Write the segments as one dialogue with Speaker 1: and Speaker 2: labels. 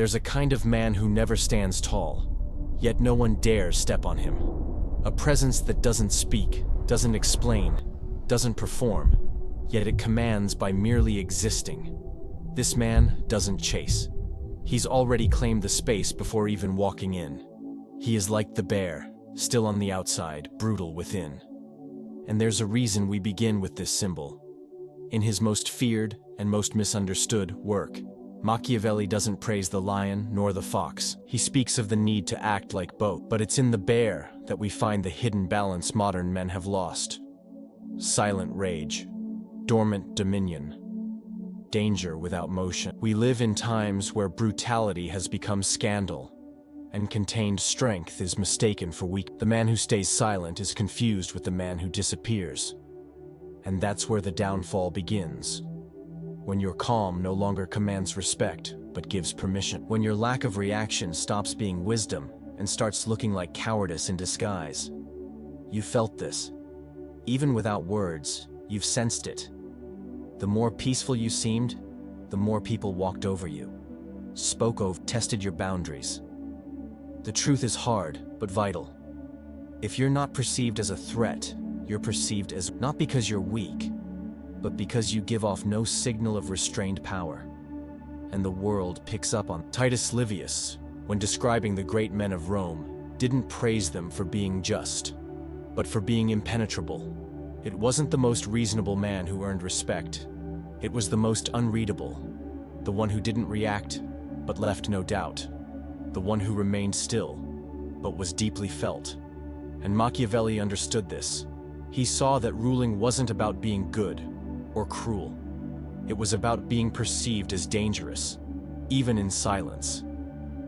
Speaker 1: There's a kind of man who never stands tall, yet no one dares step on him. A presence that doesn't speak, doesn't explain, doesn't perform, yet it commands by merely existing. This man doesn't chase. He's already claimed the space before even walking in. He is like the bear, still on the outside, brutal within. And there's a reason we begin with this symbol. In his most feared and most misunderstood work, Machiavelli doesn't praise the lion nor the fox. He speaks of the need to act like both. But it's in the bear that we find the hidden balance modern men have lost. Silent rage, dormant dominion, danger without motion. We live in times where brutality has become scandal, and contained strength is mistaken for weak. The man who stays silent is confused with the man who disappears. And that's where the downfall begins. When your calm no longer commands respect, but gives permission. When your lack of reaction stops being wisdom and starts looking like cowardice in disguise. You felt this. Even without words, you've sensed it. The more peaceful you seemed, the more people walked over you, spoke over, tested your boundaries. The truth is hard, but vital. If you're not perceived as a threat, you're perceived as not because you're weak, but because you give off no signal of restrained power. And the world picks up on. Titus Livius, when describing the great men of Rome, didn't praise them for being just, but for being impenetrable. It wasn't the most reasonable man who earned respect. It was the most unreadable, the one who didn't react, but left no doubt, the one who remained still, but was deeply felt. And Machiavelli understood this. He saw that ruling wasn't about being good or cruel. It was about being perceived as dangerous, even in silence.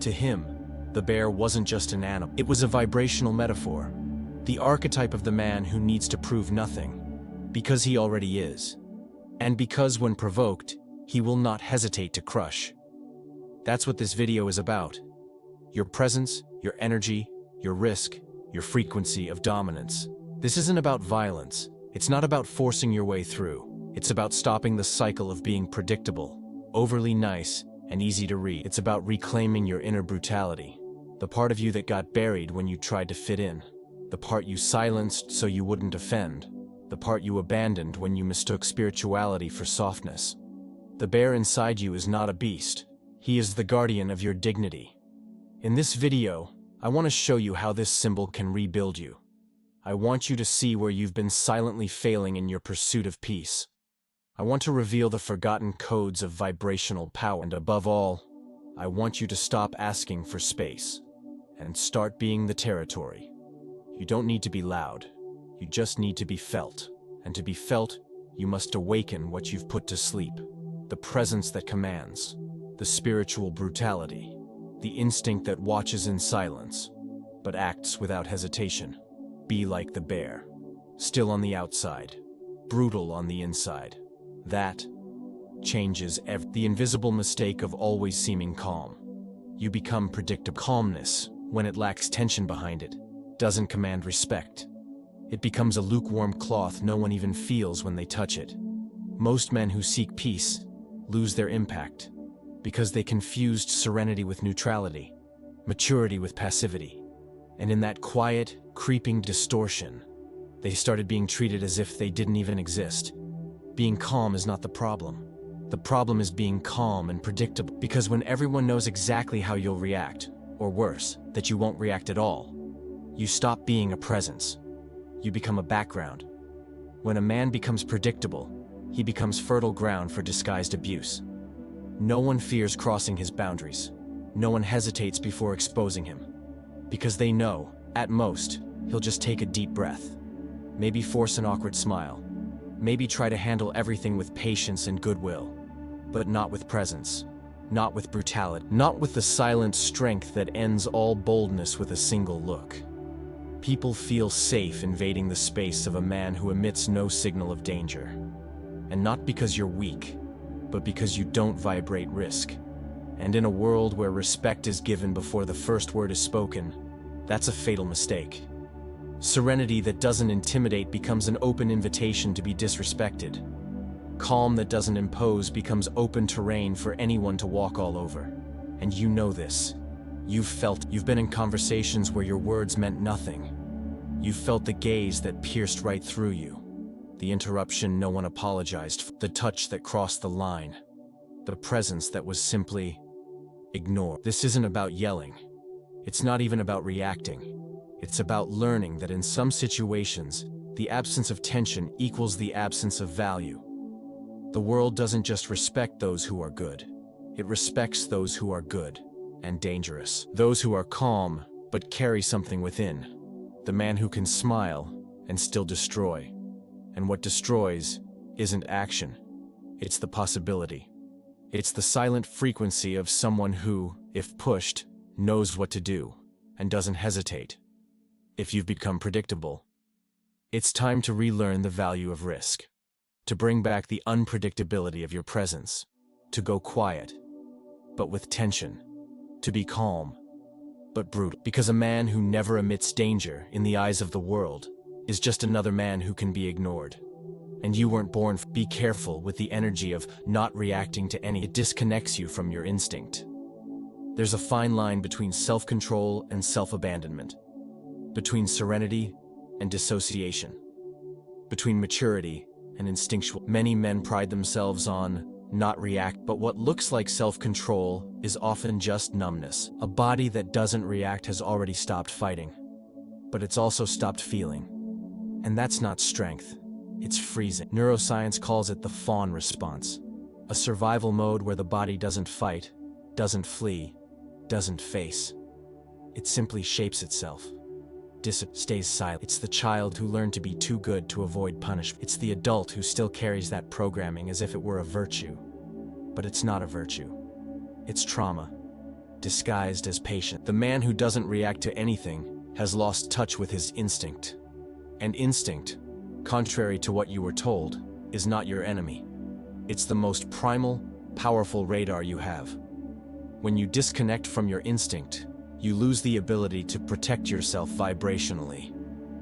Speaker 1: To him, the bear wasn't just an animal. It was a vibrational metaphor, the archetype of the man who needs to prove nothing, because he already is. And because when provoked, he will not hesitate to crush. That's what this video is about. Your presence, your energy, your risk, your frequency of dominance. This isn't about violence. It's not about forcing your way through. It's about stopping the cycle of being predictable, overly nice, and easy to read. It's about reclaiming your inner brutality, the part of you that got buried when you tried to fit in, the part you silenced so you wouldn't offend, the part you abandoned when you mistook spirituality for softness. The bear inside you is not a beast. He is the guardian of your dignity. In this video, I want to show you how this symbol can rebuild you. I want you to see where you've been silently failing in your pursuit of peace. I want to reveal the forgotten codes of vibrational power, and above all, I want you to stop asking for space and start being the territory. You don't need to be loud, you just need to be felt. And to be felt, you must awaken what you've put to sleep. The presence that commands, the spiritual brutality, the instinct that watches in silence, but acts without hesitation. Be like the bear, still on the outside, brutal on the inside. That changes the invisible mistake of always seeming calm. You become predictable. Calmness, when it lacks tension behind it, doesn't command respect. It becomes a lukewarm cloth no one even feels when they touch it. Most men who seek peace lose their impact because they confused serenity with neutrality, maturity with passivity. And in that quiet, creeping distortion, they started being treated as if they didn't even exist. Being calm is not the problem. The problem is being calm and predictable. Because when everyone knows exactly how you'll react, or worse, that you won't react at all, you stop being a presence. You become a background. When a man becomes predictable, he becomes fertile ground for disguised abuse. No one fears crossing his boundaries. No one hesitates before exposing him. Because they know, at most, he'll just take a deep breath. Maybe force an awkward smile. Maybe try to handle everything with patience and goodwill. But not with presence. Not with brutality. Not with the silent strength that ends all boldness with a single look. People feel safe invading the space of a man who emits no signal of danger. And not because you're weak, but because you don't vibrate risk. And in a world where respect is given before the first word is spoken, that's a fatal mistake. Serenity that doesn't intimidate becomes an open invitation to be disrespected. Calm that doesn't impose becomes open terrain for anyone to walk all over. And you know this. You've been in conversations where your words meant nothing. You've felt the gaze that pierced right through you, the interruption no one apologized for, the touch that crossed the line, the presence that was simply ignored. This isn't about yelling. It's not even about reacting. It's about learning that in some situations, the absence of tension equals the absence of value. The world doesn't just respect those who are good. It respects those who are good and dangerous. Those who are calm but carry something within. The man who can smile and still destroy. And what destroys isn't action. It's the possibility. It's the silent frequency of someone who, if pushed, knows what to do and doesn't hesitate. If you've become predictable, it's time to relearn the value of risk, to bring back the unpredictability of your presence, to go quiet, but with tension, to be calm, but brutal. Because a man who never emits danger in the eyes of the world is just another man who can be ignored. And you weren't born. Be careful with the energy of not reacting to any. It disconnects you from your instinct. There's a fine line between self-control and self-abandonment, between serenity and dissociation, between maturity and instinctual. Many men pride themselves on not react, but what looks like self-control is often just numbness. A body that doesn't react has already stopped fighting, but it's also stopped feeling. And that's not strength, it's freezing. Neuroscience calls it the fawn response, a survival mode where the body doesn't fight, doesn't flee, doesn't face. It simply shapes itself. Stays silent. It's the child who learned to be too good to avoid punishment. It's the adult who still carries that programming as if it were a virtue. But it's not a virtue. It's trauma, disguised as patience. The man who doesn't react to anything has lost touch with his instinct. And instinct, contrary to what you were told, is not your enemy. It's the most primal, powerful radar you have. When you disconnect from your instinct, you lose the ability to protect yourself vibrationally.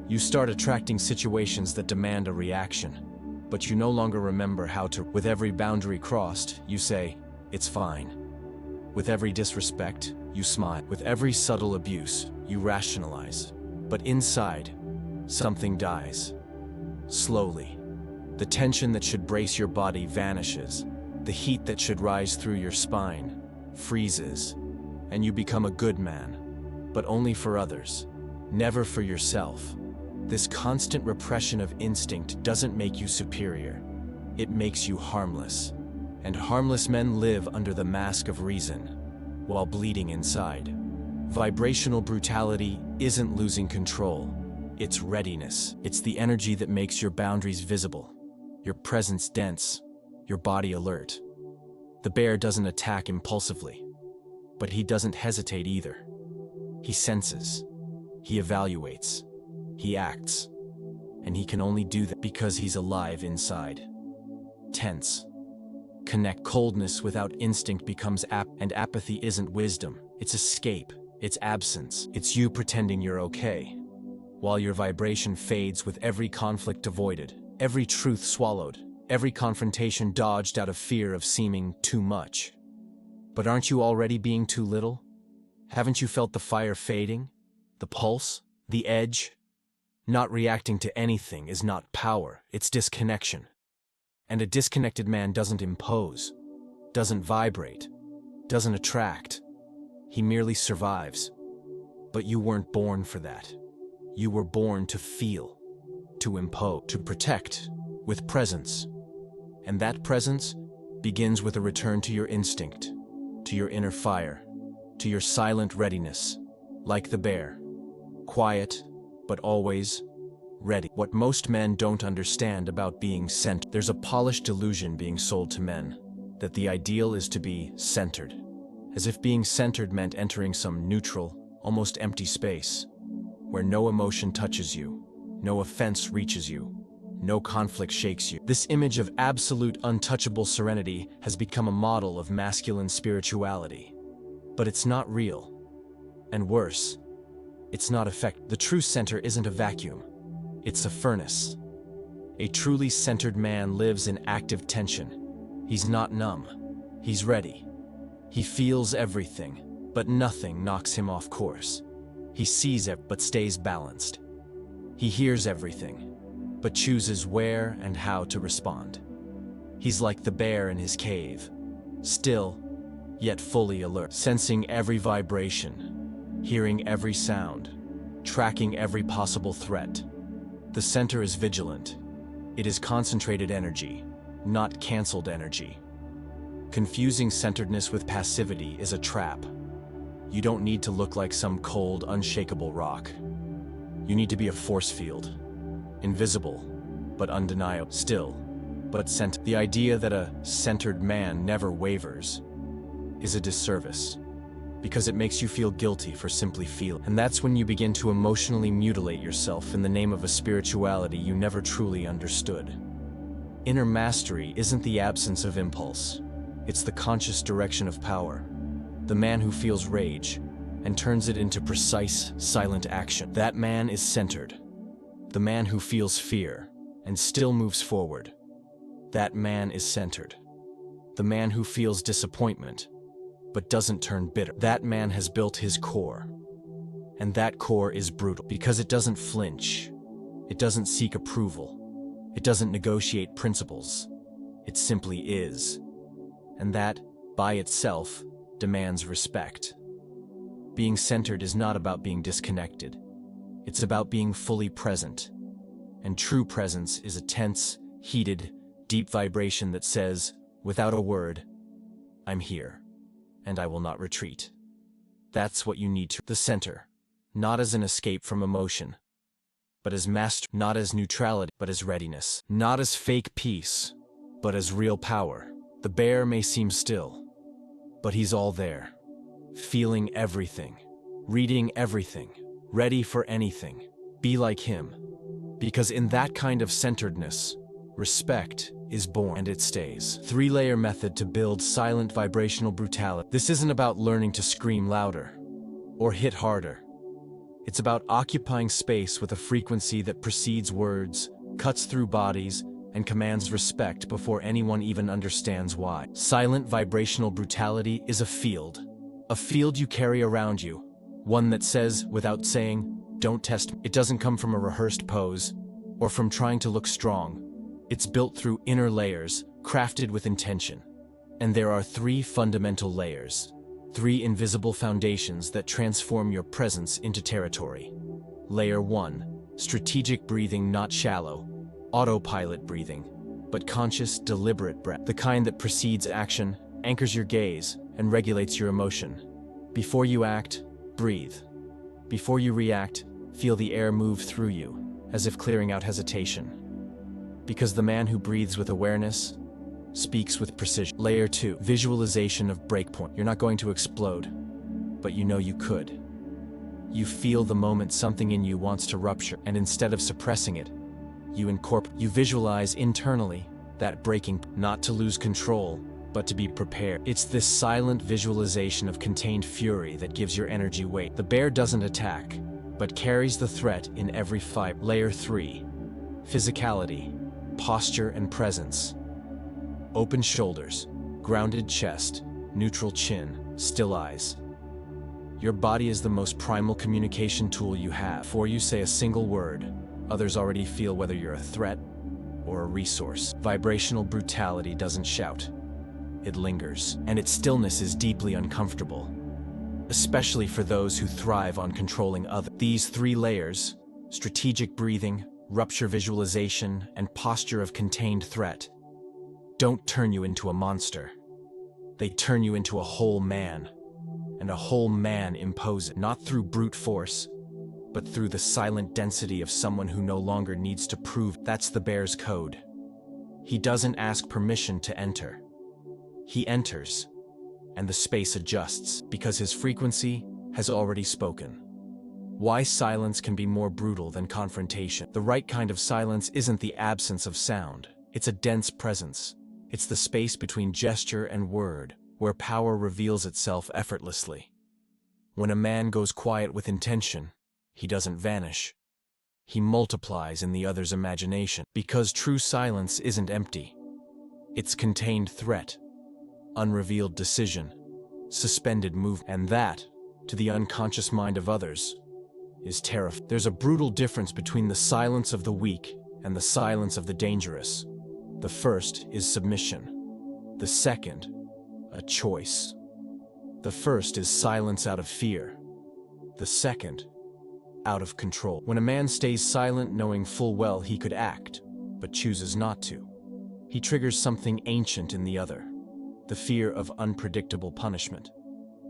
Speaker 1: You start attracting situations that demand a reaction, but you no longer remember how to. With every boundary crossed, you say, "It's fine." With every disrespect, you smile. With every subtle abuse, you rationalize. But inside, something dies. Slowly. The tension that should brace your body vanishes. The heat that should rise through your spine freezes. And you become a good man, but only for others, never for yourself. This constant repression of instinct doesn't make you superior. It makes you harmless. And harmless men live under the mask of reason, while bleeding inside. Vibrational brutality isn't losing control. It's readiness. It's the energy that makes your boundaries visible, your presence dense, your body alert. The bear doesn't attack impulsively. But he doesn't hesitate either. He senses, he evaluates, he acts, and he can only do that because he's alive inside. Tense. Connect. Coldness without instinct becomes and apathy isn't wisdom. It's escape, it's absence, it's you pretending you're okay, while your vibration fades with every conflict avoided, every truth swallowed, every confrontation dodged out of fear of seeming too much. But aren't you already being too little? Haven't you felt the fire fading? The pulse? The edge? Not reacting to anything is not power, it's disconnection. And a disconnected man doesn't impose, doesn't vibrate, doesn't attract. He merely survives. But you weren't born for that. You were born to feel, to impose, to protect, with presence. And that presence begins with a return to your instinct, to your inner fire, to your silent readiness, like the bear. Quiet, but always ready. What most men don't understand about being centered. There's a polished illusion being sold to men, that the ideal is to be centered, as if being centered meant entering some neutral, almost empty space, where no emotion touches you, no offense reaches you, no conflict shakes you. This image of absolute untouchable serenity has become a model of masculine spirituality. But it's not real. And worse, it's not effective. The true center isn't a vacuum. It's a furnace. A truly centered man lives in active tension. He's not numb. He's ready. He feels everything, but nothing knocks him off course. He sees it, but stays balanced. He hears everything, but chooses where and how to respond. He's like the bear in his cave, still, yet fully alert, sensing every vibration, hearing every sound, tracking every possible threat. The center is vigilant. It is concentrated energy, not canceled energy. Confusing centeredness with passivity is a trap. You don't need to look like some cold, unshakable rock. You need to be a force field. Invisible, but undeniable. Still, but centered. The idea that a centered man never wavers is a disservice, because it makes you feel guilty for simply feeling. And that's when you begin to emotionally mutilate yourself in the name of a spirituality you never truly understood. Inner mastery isn't the absence of impulse. It's the conscious direction of power. The man who feels rage and turns it into precise, silent action. That man is centered. The man who feels fear and still moves forward. That man is centered. The man who feels disappointment but doesn't turn bitter. That man has built his core. And that core is brutal because it doesn't flinch. It doesn't seek approval. It doesn't negotiate principles. It simply is. And that, by itself, demands respect. Being centered is not about being disconnected. It's about being fully present. And true presence is a tense, heated, deep vibration that says, without a word, I'm here, and I will not retreat. That's what you need to the center, not as an escape from emotion, but as mastery, not as neutrality, but as readiness, not as fake peace, but as real power. The bear may seem still, but he's all there, feeling everything, reading everything, ready for anything. Be like him, because in that kind of centeredness, respect is born and it stays. 3-layer method to build silent vibrational brutality. This isn't about learning to scream louder or hit harder. It's about occupying space with a frequency that precedes words, cuts through bodies, and commands respect before anyone even understands why. Silent vibrational brutality is a field you carry around you, one that says, without saying, don't test me. It doesn't come from a rehearsed pose or from trying to look strong. It's built through inner layers, crafted with intention. And there are 3 fundamental layers, 3 invisible foundations that transform your presence into territory. Layer 1, strategic breathing, not shallow, autopilot breathing, but conscious, deliberate breath. The kind that precedes action, anchors your gaze, and regulates your emotion. Before you act, breathe. Before you react, feel the air move through you, as if clearing out hesitation. Because the man who breathes with awareness speaks with precision. Layer 2, visualization of breakpoint. You're not going to explode, but you know you could. You feel the moment something in you wants to rupture, and instead of suppressing it, you visualize internally that breaking, not to lose control, but to be prepared. It's this silent visualization of contained fury that gives your energy weight. The bear doesn't attack, but carries the threat in every fiber. Layer 3, physicality, posture and presence. Open shoulders, grounded chest, neutral chin, still eyes. Your body is the most primal communication tool you have. Before you say a single word, others already feel whether you're a threat or a resource. Vibrational brutality doesn't shout. It lingers, and its stillness is deeply uncomfortable, especially for those who thrive on controlling others. These 3 layers, strategic breathing, rupture visualization, and posture of contained threat, don't turn you into a monster. They turn you into a whole man, and a whole man imposes, not through brute force, but through the silent density of someone who no longer needs to prove. That's the bear's code. He doesn't ask permission to enter. He enters, and the space adjusts, because his frequency has already spoken. Why silence can be more brutal than confrontation. The right kind of silence isn't the absence of sound. It's a dense presence. It's the space between gesture and word, where power reveals itself effortlessly. When a man goes quiet with intention, he doesn't vanish. He multiplies in the other's imagination. Because true silence isn't empty. It's contained threat, unrevealed decision, suspended movement. And that, to the unconscious mind of others, is terrifying. There's a brutal difference between the silence of the weak and the silence of the dangerous. The first is submission. The second, a choice. The first is silence out of fear. The second, out of control. When a man stays silent knowing full well he could act, but chooses not to, he triggers something ancient in the other, the fear of unpredictable punishment.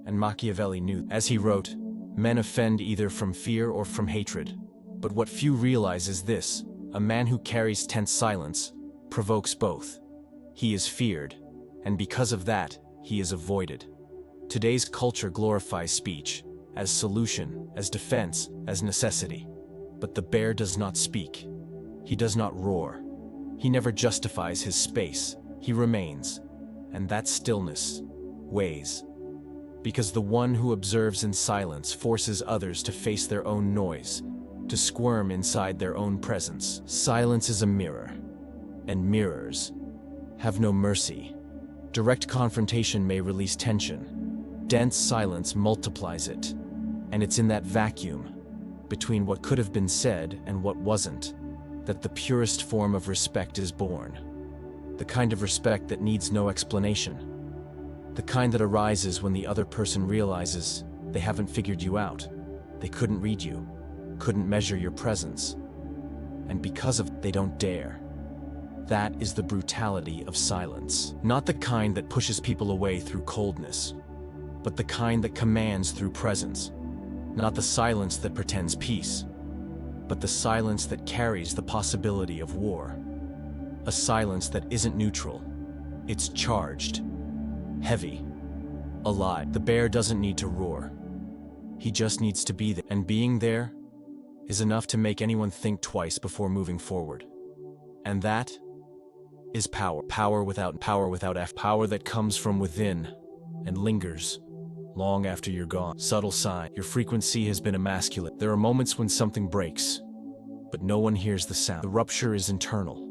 Speaker 1: And Machiavelli knew, as he wrote, "Men offend either from fear or from hatred. But what few realize is this: a man who carries tense silence provokes both. He is feared, and because of that, he is avoided." Today's culture glorifies speech as solution, as defense, as necessity. But the bear does not speak. He does not roar. He never justifies his space. He remains, and that stillness weighs. Because the one who observes in silence forces others to face their own noise, to squirm inside their own presence. Silence is a mirror, and mirrors have no mercy. Direct confrontation may release tension. Dense silence multiplies it, and it's in that vacuum, between what could have been said and what wasn't, that the purest form of respect is born. The kind of respect that needs no explanation. The kind that arises when the other person realizes they haven't figured you out. They couldn't read you, couldn't measure your presence. And because of it, they don't dare. That is the brutality of silence. Not the kind that pushes people away through coldness, but the kind that commands through presence. Not the silence that pretends peace, but the silence that carries the possibility of war. A silence that isn't neutral. It's charged, heavy, alive. The bear doesn't need to roar. He just needs to be there. And being there is enough to make anyone think twice before moving forward. And that is power. Power without F. Power that comes from within and lingers long after you're gone. Subtle sign. Your frequency has been emasculated. There are moments when something breaks, but no one hears the sound. The rupture is internal,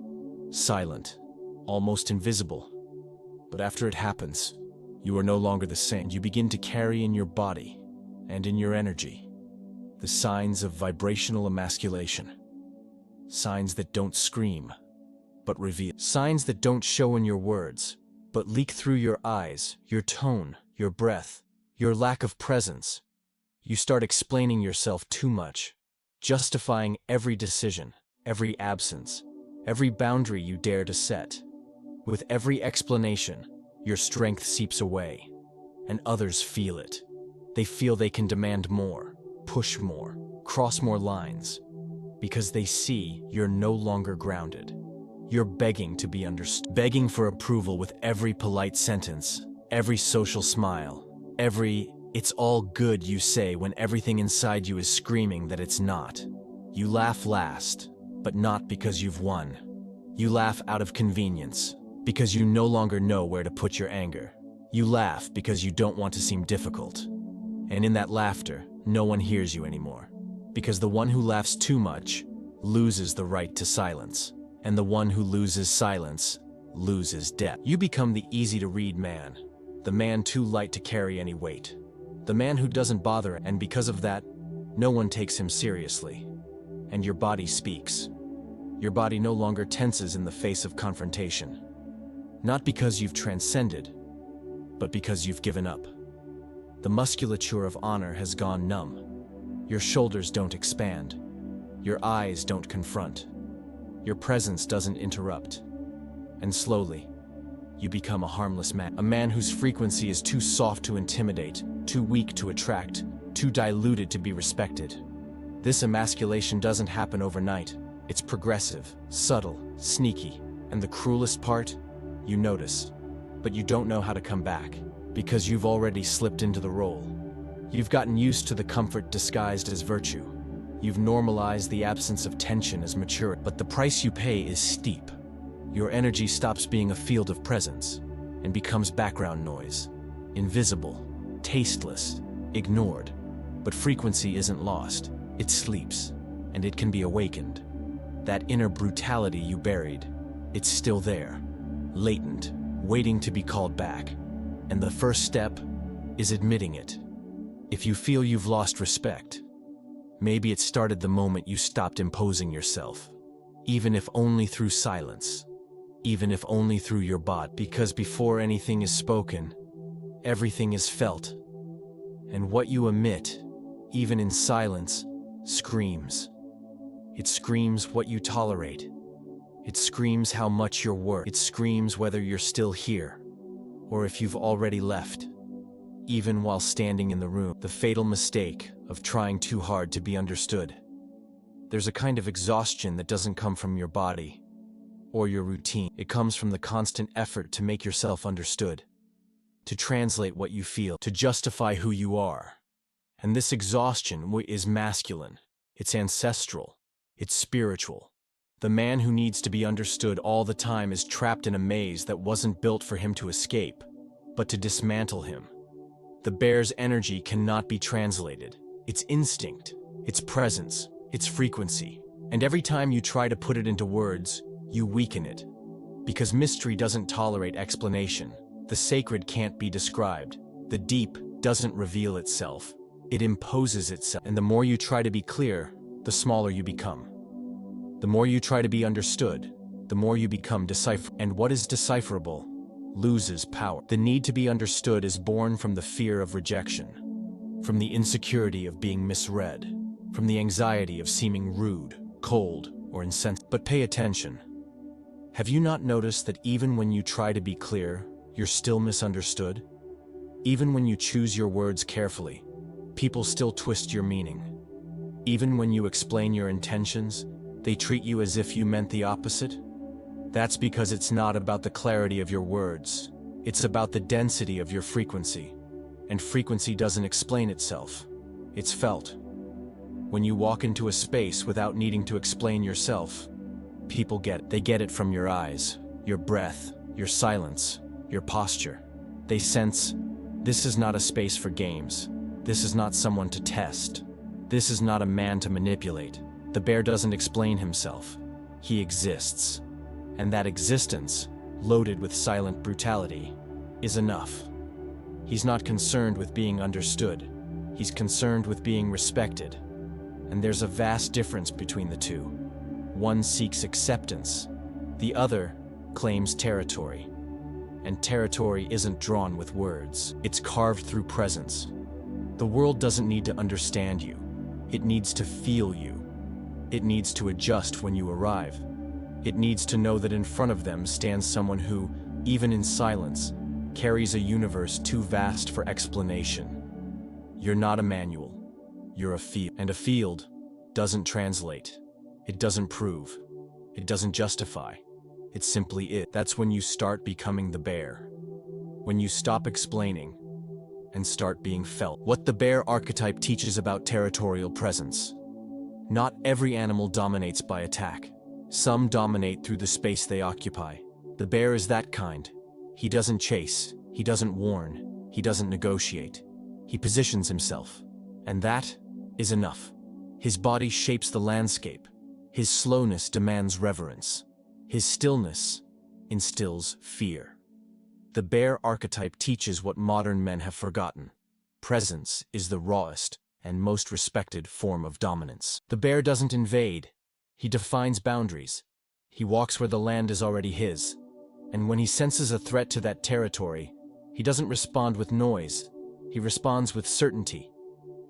Speaker 1: silent, almost invisible. But after it happens, you are no longer the same. You begin to carry in your body and in your energy the signs of vibrational emasculation. Signs that don't scream, but reveal. Signs that don't show in your words, but leak through your eyes, your tone, your breath, your lack of presence. You start explaining yourself too much, justifying every decision, every absence, every boundary you dare to set. With every explanation, your strength seeps away, and others feel it. They feel they can demand more, push more, cross more lines, because they see you're no longer grounded. You're begging to be understood, begging for approval with every polite sentence, every social smile, every "it's all good" you say when everything inside you is screaming that it's not. You laugh last, but not because you've won. You laugh out of convenience, because you no longer know where to put your anger. You laugh because you don't want to seem difficult. And in that laughter, no one hears you anymore. Because the one who laughs too much loses the right to silence. And the one who loses silence loses depth. You become the easy-to-read man, the man too light to carry any weight, the man who doesn't bother, and because of that, no one takes him seriously. And your body speaks. Your body no longer tenses in the face of confrontation. Not because you've transcended, but because you've given up. The musculature of honor has gone numb. Your shoulders don't expand. Your eyes don't confront. Your presence doesn't interrupt. And slowly, you become a harmless man. A man whose frequency is too soft to intimidate, too weak to attract, too diluted to be respected. This emasculation doesn't happen overnight. It's progressive, subtle, sneaky, and the cruelest part? You notice, but you don't know how to come back, because you've already slipped into the role. You've gotten used to the comfort disguised as virtue. You've normalized the absence of tension as maturity, but the price you pay is steep. Your energy stops being a field of presence and becomes background noise, invisible, tasteless, ignored. But frequency isn't lost, it sleeps, and it can be awakened. That inner brutality you buried, it's still there, latent, waiting to be called back. And the first step is admitting it. If you feel you've lost respect, maybe it started the moment you stopped imposing yourself, even if only through silence, even if only through your body. Because before anything is spoken, everything is felt. And what you emit, even in silence, screams. It screams what you tolerate. It screams how much you're worth. It screams whether you're still here, or if you've already left. Even while standing in the room, the fatal mistake of trying too hard to be understood. There's a kind of exhaustion that doesn't come from your body or your routine. It comes from the constant effort to make yourself understood, to translate what you feel, to justify who you are. And this exhaustion is masculine. It's ancestral. It's spiritual. The man who needs to be understood all the time is trapped in a maze that wasn't built for him to escape, but to dismantle him. The bear's energy cannot be translated. Its instinct, its presence, its frequency. And every time you try to put it into words, you weaken it. Because mystery doesn't tolerate explanation. The sacred can't be described. The deep doesn't reveal itself. It imposes itself. And the more you try to be clear, the smaller you become. The more you try to be understood, the more you become decipherable. And what is decipherable loses power. The need to be understood is born from the fear of rejection, from the insecurity of being misread, from the anxiety of seeming rude, cold, or insensitive. But pay attention. Have you not noticed that even when you try to be clear, you're still misunderstood? Even when you choose your words carefully, people still twist your meaning. Even when you explain your intentions, they treat you as if you meant the opposite. That's because it's not about the clarity of your words. It's about the density of your frequency. And frequency doesn't explain itself. It's felt. When you walk into a space without needing to explain yourself, people get it. They get it from your eyes, your breath, your silence, your posture. They sense, this is not a space for games. This is not someone to test. This is not a man to manipulate. The bear doesn't explain himself. He exists. And that existence, loaded with silent brutality, is enough. He's not concerned with being understood. He's concerned with being respected. And there's a vast difference between the two. One seeks acceptance. The other claims territory. And territory isn't drawn with words. It's carved through presence. The world doesn't need to understand you. It needs to feel you. It needs to adjust when you arrive. It needs to know that in front of them stands someone who, even in silence, carries a universe too vast for explanation. You're not a manual. You're a field. And a field doesn't translate. It doesn't prove. It doesn't justify. It simply is. That's when you start becoming the bear. When you stop explaining and start being felt. What the bear archetype teaches about territorial presence. Not every animal dominates by attack. Some dominate through the space they occupy. The bear is that kind. He doesn't chase. He doesn't warn. He doesn't negotiate. He positions himself. And that is enough. His body shapes the landscape. His slowness demands reverence. His stillness instills fear. The bear archetype teaches what modern men have forgotten. Presence is the rawest and most respected form of dominance. The bear doesn't invade. He defines boundaries. He walks where the land is already his. And when he senses a threat to that territory, he doesn't respond with noise. He responds with certainty.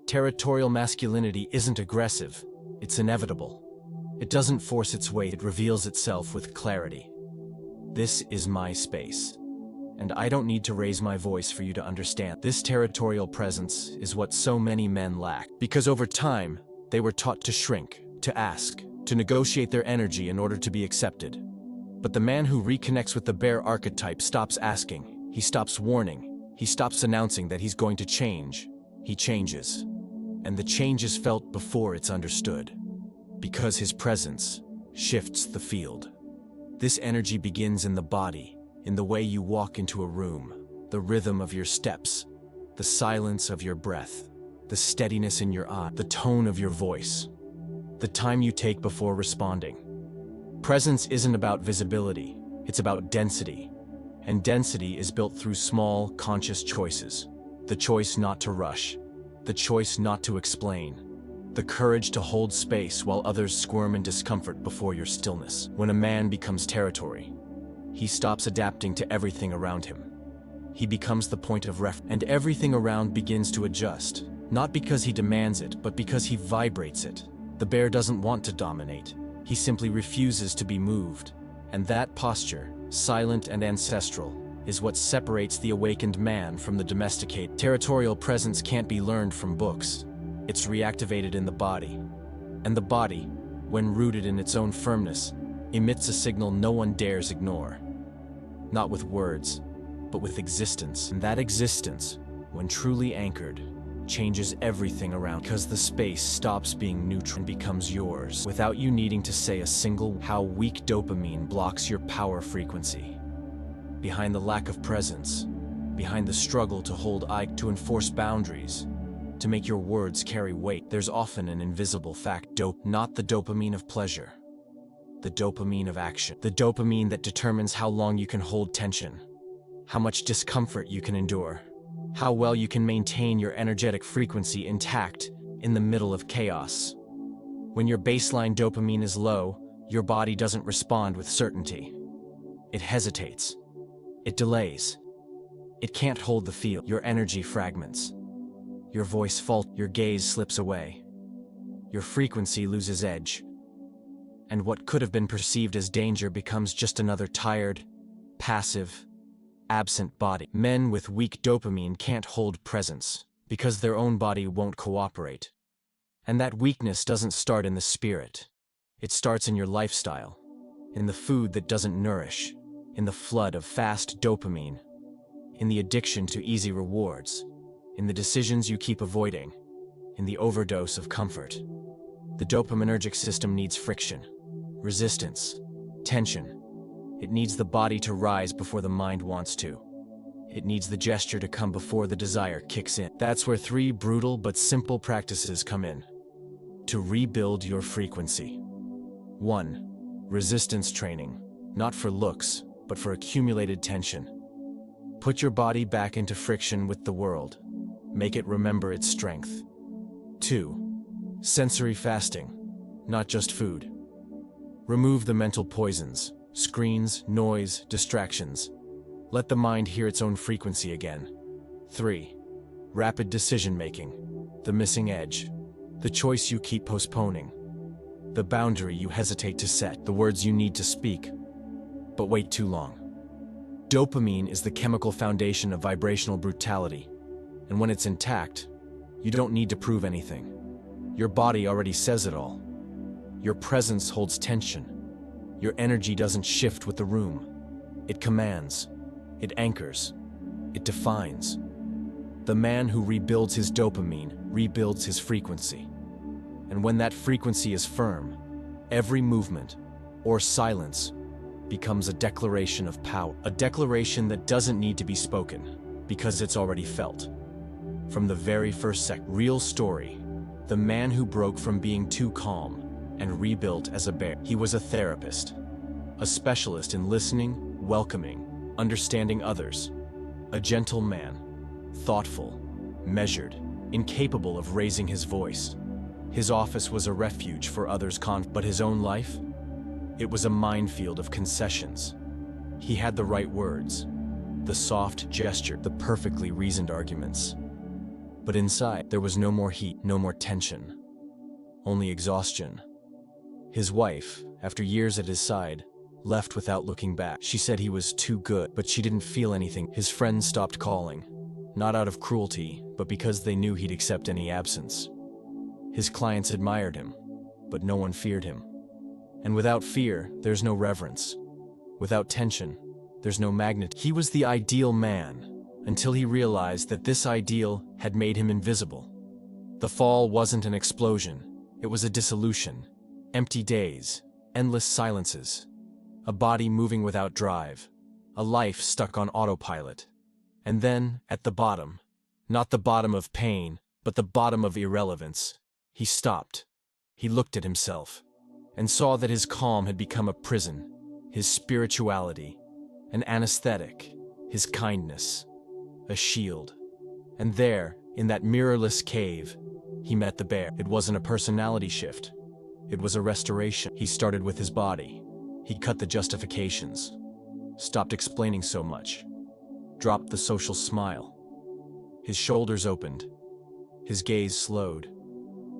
Speaker 1: Territorial masculinity isn't aggressive. It's inevitable. It doesn't force its way. It reveals itself with clarity. This is my space. And I don't need to raise my voice for you to understand. This territorial presence is what so many men lack. Because over time, they were taught to shrink, to ask, to negotiate their energy in order to be accepted. But the man who reconnects with the bear archetype stops asking. He stops warning. He stops announcing that he's going to change. He changes. And the change is felt before it's understood. Because his presence shifts the field. This energy begins in the body, in the way you walk into a room, the rhythm of your steps, the silence of your breath, the steadiness in your eye, the tone of your voice, the time you take before responding. Presence isn't about visibility, it's about density. And density is built through small, conscious choices. The choice not to rush. The choice not to explain. The courage to hold space while others squirm in discomfort before your stillness. When a man becomes territory, he stops adapting to everything around him. He becomes the point of reference, and everything around begins to adjust, not because he demands it, but because he vibrates it. The bear doesn't want to dominate. He simply refuses to be moved. And that posture, silent and ancestral, is what separates the awakened man from the domesticated. Territorial presence can't be learned from books. It's reactivated in the body. And the body, when rooted in its own firmness, emits a signal no one dares ignore. Not with words, but with existence. And that existence, when truly anchored, changes everything around, because the space stops being neutral and becomes yours, without you needing to say a single. How weak dopamine blocks your power frequency. Behind the lack of presence, behind the struggle to hold eye, to enforce boundaries, to make your words carry weight, there's often an invisible fact. Not the dopamine of pleasure, the dopamine of action. The dopamine that determines how long you can hold tension, how much discomfort you can endure, how well you can maintain your energetic frequency intact in the middle of chaos. When your baseline dopamine is low, your body doesn't respond with certainty. It hesitates. It delays. It can't hold the feel. Your energy fragments. Your voice falters. Your gaze slips away. Your frequency loses edge. And what could have been perceived as danger becomes just another tired, passive, absent body. Men with weak dopamine can't hold presence because their own body won't cooperate. And that weakness doesn't start in the spirit. It starts in your lifestyle, in the food that doesn't nourish, in the flood of fast dopamine, in the addiction to easy rewards, in the decisions you keep avoiding, in the overdose of comfort. The dopaminergic system needs friction, resistance, tension. It needs the body to rise before the mind wants to. It needs the gesture to come before the desire kicks in. That's where 3 brutal but simple practices come in to rebuild your frequency. 1. Resistance training, not for looks, but for accumulated tension. Put your body back into friction with the world. Make it remember its strength. 2. Sensory fasting, not just food. Remove the mental poisons, screens, noise, distractions. Let the mind hear its own frequency again. 3. Rapid decision-making, the missing edge, the choice you keep postponing, the boundary you hesitate to set, the words you need to speak, but wait too long. Dopamine is the chemical foundation of vibrational brutality, and when it's intact, you don't need to prove anything. Your body already says it all. Your presence holds tension. Your energy doesn't shift with the room. It commands. It anchors. It defines. The man who rebuilds his dopamine rebuilds his frequency. And when that frequency is firm, every movement or silence becomes a declaration of power. A declaration that doesn't need to be spoken because it's already felt. From the very first second. Real story. The man who broke from being too calm and rebuilt as a bear. He was a therapist, a specialist in listening, welcoming, understanding others. A gentle man, thoughtful, measured, incapable of raising his voice. His office was a refuge for others' but his own life? It was a minefield of concessions. He had the right words, the soft gesture, the perfectly reasoned arguments. But inside, there was no more heat, no more tension, only exhaustion. His wife, after years at his side, left without looking back. She said he was too good, but she didn't feel anything. His friends stopped calling, not out of cruelty, but because they knew he'd accept any absence. His clients admired him, but no one feared him. And without fear, there's no reverence. Without tension, there's no magnet. He was the ideal man, until he realized that this ideal had made him invisible. The fall wasn't an explosion, it was a dissolution. Empty days, endless silences, a body moving without drive, a life stuck on autopilot. And then, at the bottom, not the bottom of pain, but the bottom of irrelevance, he stopped. He looked at himself, and saw that his calm had become a prison, his spirituality, an anesthetic, his kindness, a shield. And there, in that mirrorless cave, he met the bear. It wasn't a personality shift. It was a restoration. He started with his body. He cut the justifications. Stopped explaining so much. Dropped the social smile. His shoulders opened. His gaze slowed.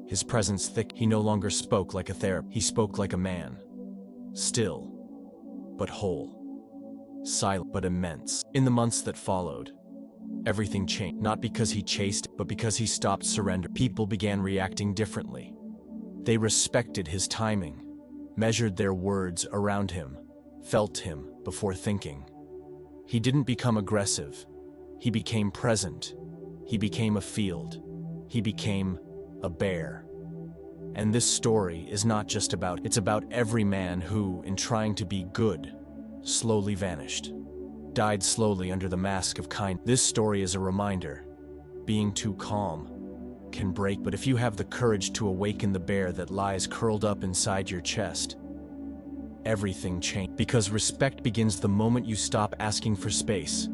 Speaker 1: His presence thick. He no longer spoke like a therapist. He spoke like a man. Still, but whole. Silent, but immense. In the months that followed, everything changed. Not because he chased, but because he stopped surrendering. People began reacting differently. They respected his timing, measured their words around him, felt him before thinking. He didn't become aggressive. He became present. He became a field. He became a bear. And this story is not just about, it's about every man who, in trying to be good, slowly vanished, died slowly under the mask of kindness. This story is a reminder. Being too calm can break, but if you have the courage to awaken the bear that lies curled up inside your chest, everything changes. Because respect begins the moment you stop asking for space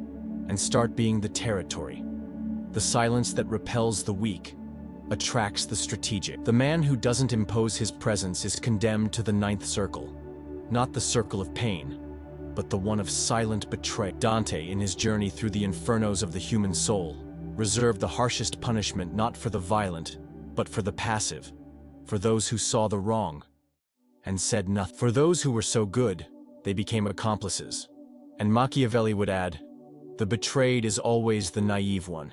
Speaker 1: and start being the territory. The silence that repels the weak attracts the strategic. The man who doesn't impose his presence is condemned to the ninth circle, not the circle of pain, but the one of silent betrayal. Dante, in his journey through the infernos of the human soul, reserved the harshest punishment not for the violent, but for the passive, for those who saw the wrong and said nothing. For those who were so good, they became accomplices. And Machiavelli would add, the betrayed is always the naive one,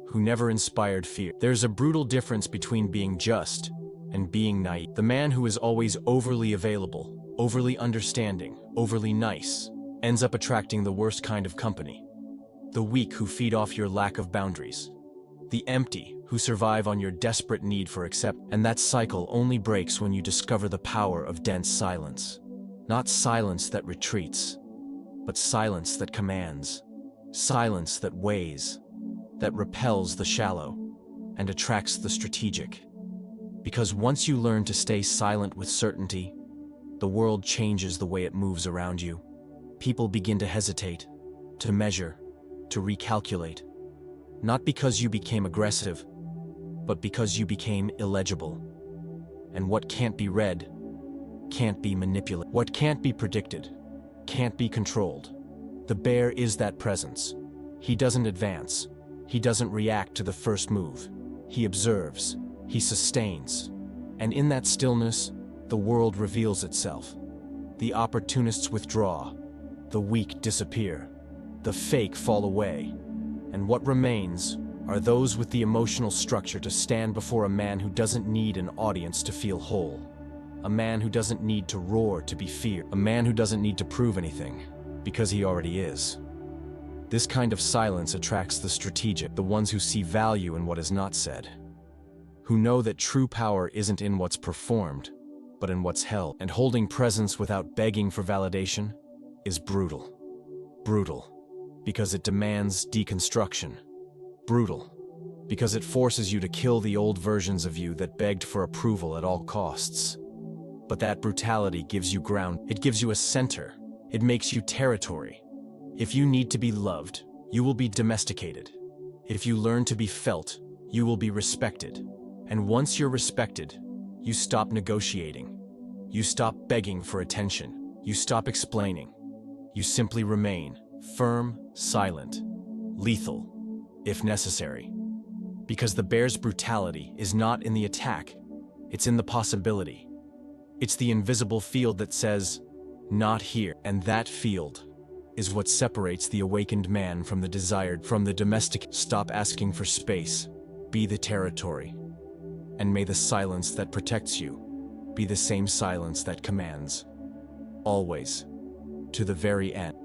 Speaker 1: who never inspired fear. There's a brutal difference between being just and being naive. The man who is always overly available, overly understanding, overly nice, ends up attracting the worst kind of company. The weak who feed off your lack of boundaries. The empty who survive on your desperate need for acceptance. And that cycle only breaks when you discover the power of dense silence. Not silence that retreats, but silence that commands. Silence that weighs, that repels the shallow, and attracts the strategic. Because once you learn to stay silent with certainty, the world changes the way it moves around you. People begin to hesitate, to measure, to recalculate. Not because you became aggressive, but because you became illegible. And what can't be read, can't be manipulated. What can't be predicted, can't be controlled. The bear is that presence. He doesn't advance. He doesn't react to the first move. He observes. He sustains. And in that stillness, the world reveals itself. The opportunists withdraw. The weak disappear. The fake fall away. And what remains are those with the emotional structure to stand before a man who doesn't need an audience to feel whole. A man who doesn't need to roar to be feared. A man who doesn't need to prove anything, because he already is. This kind of silence attracts the strategic, the ones who see value in what is not said, who know that true power isn't in what's performed, but in what's held. And holding presence without begging for validation is brutal. Brutal, because it demands deconstruction. Brutal, because it forces you to kill the old versions of you that begged for approval at all costs. But that brutality gives you ground. It gives you a center. It makes you territory. If you need to be loved, you will be domesticated. If you learn to be felt, you will be respected. And once you're respected, you stop negotiating. You stop begging for attention. You stop explaining. You simply remain firm, silent, lethal, if necessary. Because the bear's brutality is not in the attack, it's in the possibility. It's the invisible field that says, not here. And that field is what separates the awakened man from the desired, from the domestic. Stop asking for space. Be the territory. And may the silence that protects you be the same silence that commands. Always. To the very end.